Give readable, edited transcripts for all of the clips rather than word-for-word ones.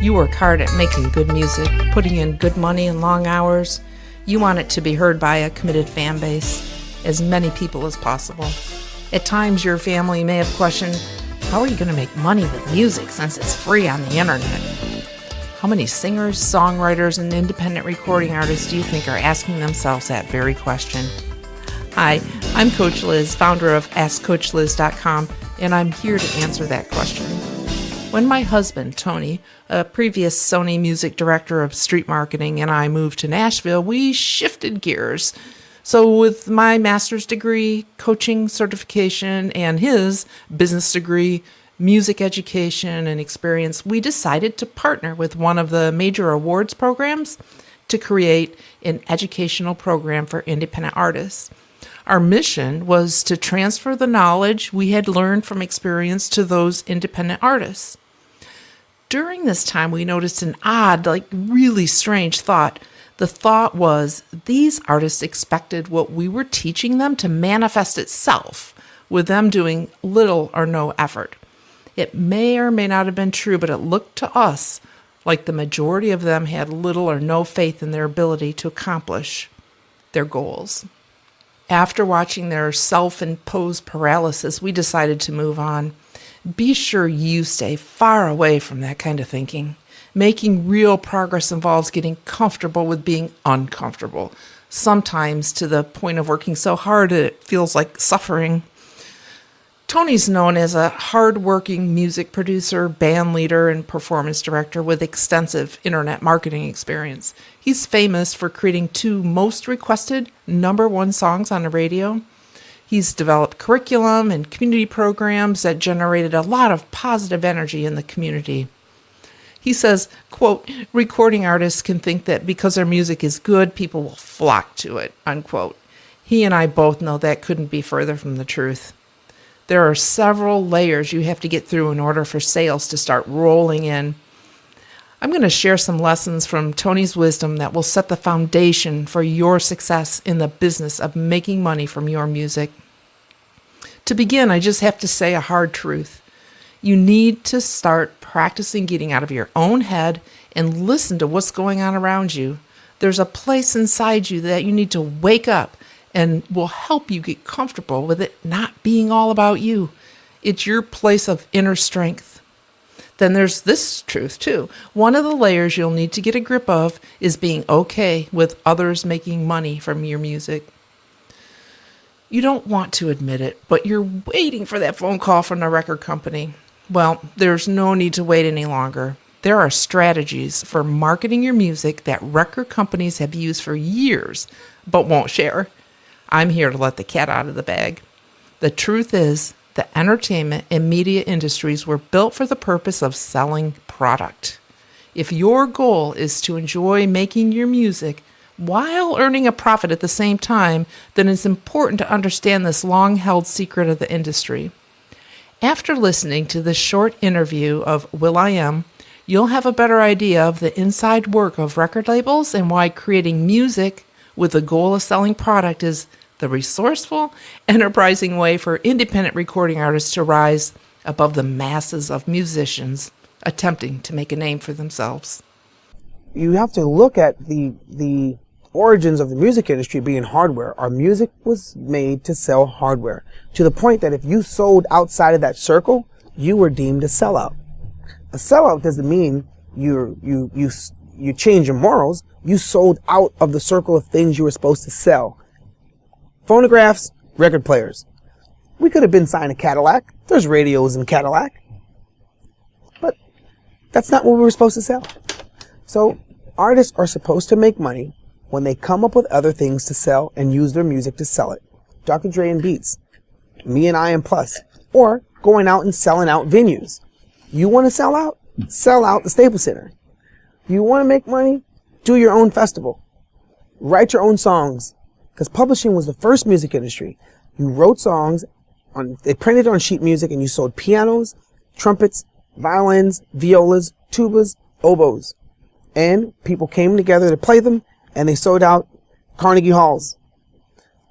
You work hard at making good music, putting in good money and long hours. You want it to be heard by a committed fan base, as many people as possible. At times, your family may have questioned, how are you going to make money with music since it's free on the internet? How many singers, songwriters, and independent recording artists do you think are asking themselves that very question? Hi, I'm Coach Liz, founder of AskCoachLiz.com, and I'm here to answer that question. When my husband, Tony, a previous Sony music director of street marketing, and I moved to Nashville, we shifted gears. So with my master's degree, coaching certification, and his business degree, music education, and experience, we decided to partner with one of the major awards programs to create an educational program for independent artists. Our mission was to transfer the knowledge we had learned from experience to those independent artists. During this time, we noticed an odd, really strange thought. The thought was these artists expected what we were teaching them to manifest itself, with them doing little or no effort. It may or may not have been true, but it looked to us like the majority of them had little or no faith in their ability to accomplish their goals. After watching their self-imposed paralysis, we decided to move on. Be sure you stay far away from that kind of thinking. Making real progress involves getting comfortable with being uncomfortable, sometimes to the point of working so hard that it feels like suffering. Tony's known as a hard-working music producer, band leader, and performance director with extensive internet marketing experience. He's famous for creating 2 most requested #1 songs on the radio. He's developed curriculum and community programs that generated a lot of positive energy in the community. He says, quote, recording artists can think that because their music is good, people will flock to it, unquote. He and I both know that couldn't be further from the truth. There are several layers you have to get through in order for sales to start rolling in. I'm going to share some lessons from Tony's wisdom that will set the foundation for your success in the business of making money from your music. To begin, I just have to say a hard truth. You need to start practicing getting out of your own head and listen to what's going on around you. There's a place inside you that you need to wake up and will help you get comfortable with it not being all about you. It's your place of inner strength. Then there's this truth too. One of the layers you'll need to get a grip of is being okay with others making money from your music. You don't want to admit it, but you're waiting for that phone call from the record company. Well, there's no need to wait any longer. There are strategies for marketing your music that record companies have used for years, but won't share. I'm here to let the cat out of the bag. The truth is, the entertainment and media industries were built for the purpose of selling product. If your goal is to enjoy making your music while earning a profit at the same time, then it's important to understand this long-held secret of the industry. After listening to this short interview of will.i.am, you'll have a better idea of the inside work of record labels and why creating music with the goal of selling product is the resourceful, enterprising way for independent recording artists to rise above the masses of musicians attempting to make a name for themselves. You have to look at the origins of the music industry being hardware. Our music was made to sell hardware, to the point that if you sold outside of that circle, you were deemed a sellout. A sellout doesn't mean you change your morals. You sold out of the circle of things you were supposed to sell. Phonographs, record players. We could have been signed a Cadillac. There's radios in Cadillac. But that's not what we were supposed to sell. So artists are supposed to make money when they come up with other things to sell and use their music to sell it. Dr. Dre and Beats, me and I&M Plus, or going out and selling out venues. You want to sell out? Sell out the Staples Center. You want to make money? Do your own festival. Write your own songs. Because publishing was the first music industry. You wrote songs, they printed on sheet music, and you sold pianos, trumpets, violins, violas, tubas, oboes. And people came together to play them, and they sold out Carnegie Halls.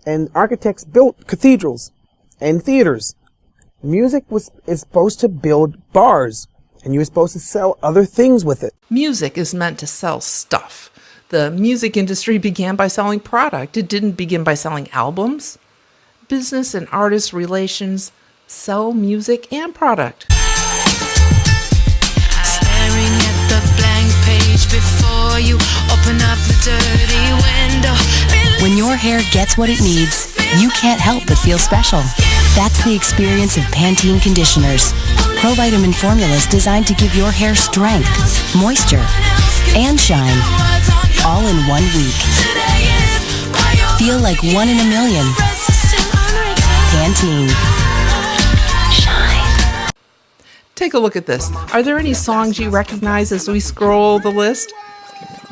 And architects built cathedrals and theaters. Music is supposed to build bars and you were supposed to sell other things with it. Music is meant to sell stuff. The music industry began by selling product. It didn't begin by selling albums. Business and artist relations sell music and product. Staring at the blank page before you, open up the dirty window. When your hair gets what it needs, you can't help but feel special. That's the experience of Pantene conditioners. Provitamin formulas designed to give your hair strength, moisture, and shine, all in 1 week. Feel like 1 in a million. Pantene. Shine. Take a look at this. Are there any songs you recognize as we scroll the list?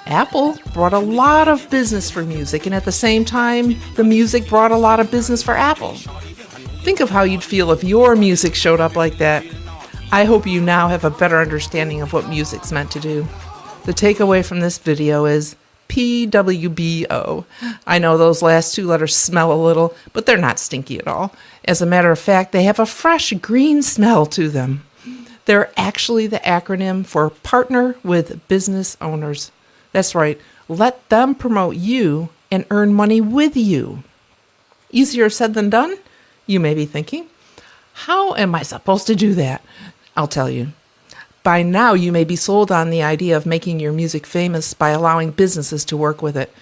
Apple brought a lot of business for music, and at the same time, the music brought a lot of business for Apple. Think of how you'd feel if your music showed up like that. I hope you now have a better understanding of what music's meant to do. The takeaway from this video is PWBO. I know those last 2 letters smell a little, but they're not stinky at all. As a matter of fact, they have a fresh green smell to them. They're actually the acronym for Partner with Business Owners. That's right, let them promote you and earn money with you. Easier said than done, you may be thinking. How am I supposed to do that? I'll tell you. By now, you may be sold on the idea of making your music famous by allowing businesses to work with it,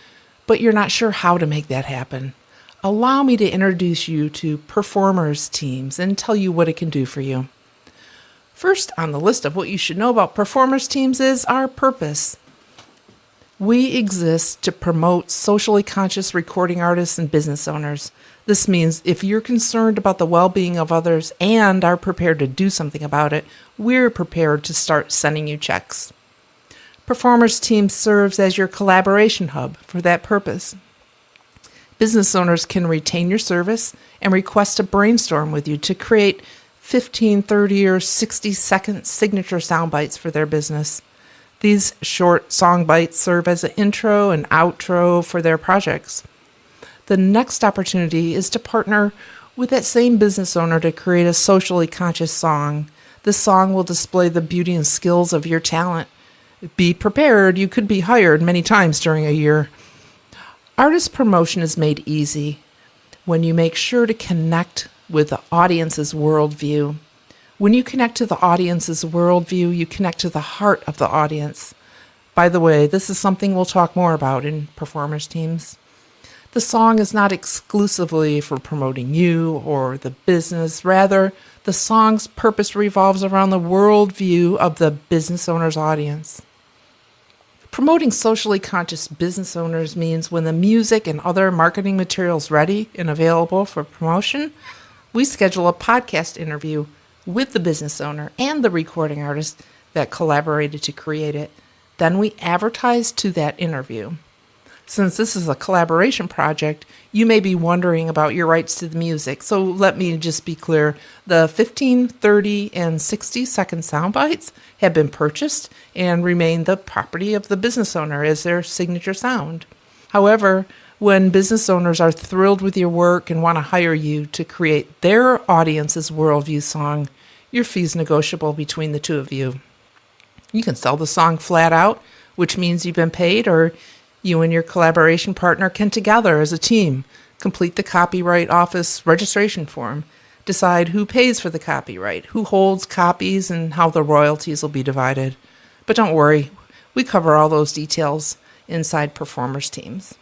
but you're not sure how to make that happen. Allow me to introduce you to performers teams and tell you what it can do for you. First on the list of what you should know about performers teams is our purpose. We exist to promote socially conscious recording artists and business owners. This means if you're concerned about the well-being of others and are prepared to do something about it, we're prepared to start sending you checks. Performers Team serves as your collaboration hub for that purpose. Business owners can retain your service and request a brainstorm with you to create 15, 30, or 60-second signature sound bites for their business. These short song bites serve as an intro and outro for their projects. The next opportunity is to partner with that same business owner to create a socially conscious song. This song will display the beauty and skills of your talent. Be prepared, you could be hired many times during a year. Artist promotion is made easy when you make sure to connect with the audience's worldview. When you connect to the audience's worldview, you connect to the heart of the audience. By the way, this is something we'll talk more about in performers teams. The song is not exclusively for promoting you or the business. Rather, the song's purpose revolves around the worldview of the business owner's audience. Promoting socially conscious business owners means when the music and other marketing materials ready and available for promotion, we schedule a podcast interview with the business owner and the recording artist that collaborated to create it. Then we advertise to that interview. Since this is a collaboration project, you may be wondering about your rights to the music. So let me just be clear. The 15, 30, and 60-second sound bites have been purchased and remain the property of the business owner as their signature sound. However, when business owners are thrilled with your work and want to hire you to create their audience's worldview song, your fee's negotiable between the two of you. You can sell the song flat out, which means you've been paid, or you and your collaboration partner can together as a team complete the Copyright Office registration form, decide who pays for the copyright, who holds copies, and how the royalties will be divided. But don't worry, we cover all those details inside performers teams.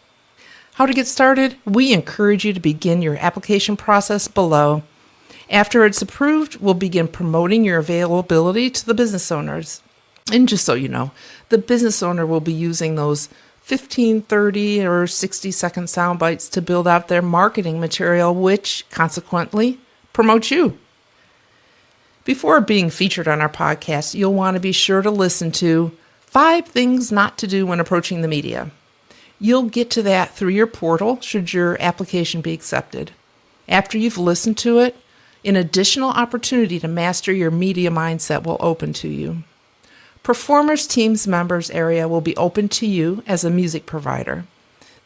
How to get started? We encourage you to begin your application process below. After it's approved, we'll begin promoting your availability to the business owners. And just so you know, the business owner will be using those 15, 30, or 60-second sound bites to build out their marketing material, which consequently promotes you. Before being featured on our podcast, you'll want to be sure to listen to 5 things not to do when approaching the media. You'll get to that through your portal should your application be accepted. After you've listened to it, an additional opportunity to master your media mindset will open to you. Performers Teams members area will be open to you as a music provider.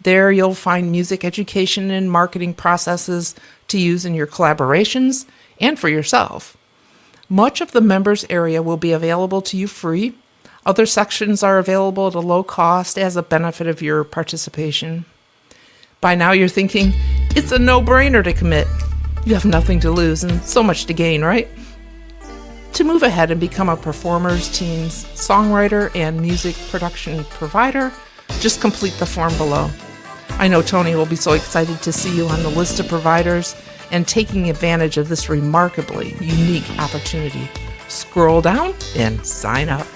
There you'll find music education and marketing processes to use in your collaborations and for yourself. Much of the members area will be available to you free. Other sections are available at a low cost as a benefit of your participation. By now you're thinking, it's a no-brainer to commit. You have nothing to lose and so much to gain, right? To move ahead and become a performers, teams, songwriter, and music production provider, just complete the form below. I know Tony will be so excited to see you on the list of providers and taking advantage of this remarkably unique opportunity. Scroll down and sign up.